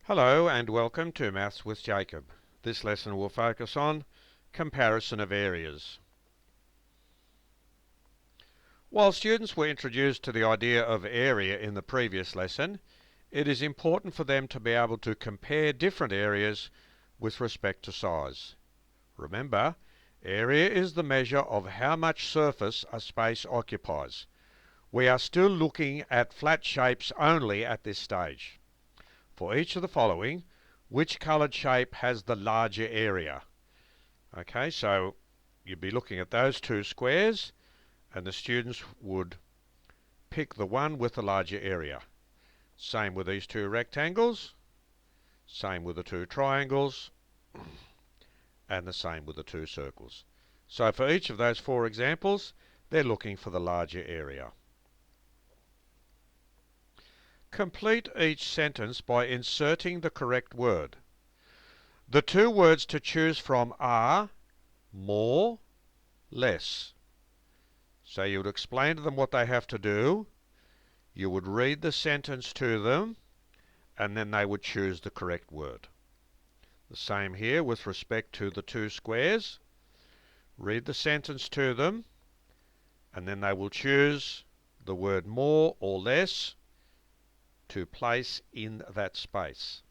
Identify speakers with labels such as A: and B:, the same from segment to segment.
A: Hello and welcome to Maths with Jacob. This lesson will focus on comparison of areas. While students were introduced to the idea of area in the previous lesson, it is important for them to be able to compare different areas with respect to size. Remember, area is the measure of how much surface a space occupies. We are still looking at flat shapes only at this stage. For each of the following, which coloured shape has the larger area? Okay, so you'd be looking at those two squares and the students would pick the one with the larger area. Same with these two rectangles, same with the two triangles, and the same with the two circles. So for each of those four examples, they're looking for the larger area. Complete each sentence by inserting the correct word. The two words to choose from are more, less. So you would explain to them what they have to do, you would read the sentence to them, and then they would choose the correct word. The same here with respect to the two squares. Read the sentence to them, and then they will choose the word more or less to place in that space.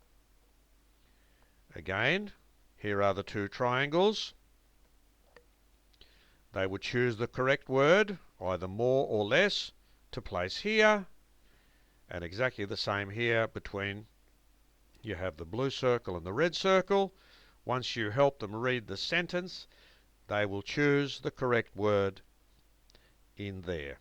A: Again, here are the two triangles. They would choose the correct word, either more or less, to place here, and exactly the same here between you have the blue circle and the red circle. Once you help them read the sentence, they will choose the correct word in there.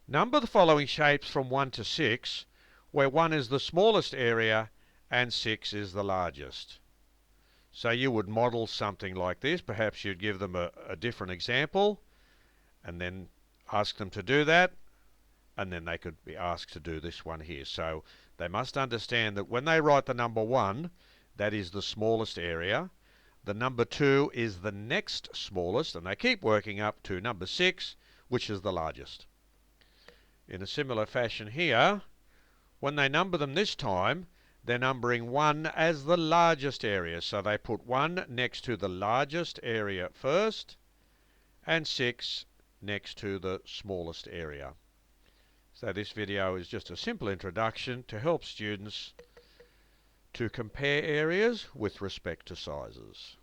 A: Number the following shapes from 1 to 6, where 1 is the smallest area and 6 is the largest. So you would model something like this. Perhaps you'd give them a different example and then ask them to do that, and then they could be asked to do this one here. So they must understand that when they write the number 1, that is the smallest area. The number 2 is the next smallest, and they keep working up to number 6, which is the largest. In a similar fashion here, when they number them this time, they're numbering 1 as the largest area. So they put 1 next to the largest area first, and 6 next to the smallest area. So this video is just a simple introduction to help students to compare areas with respect to sizes.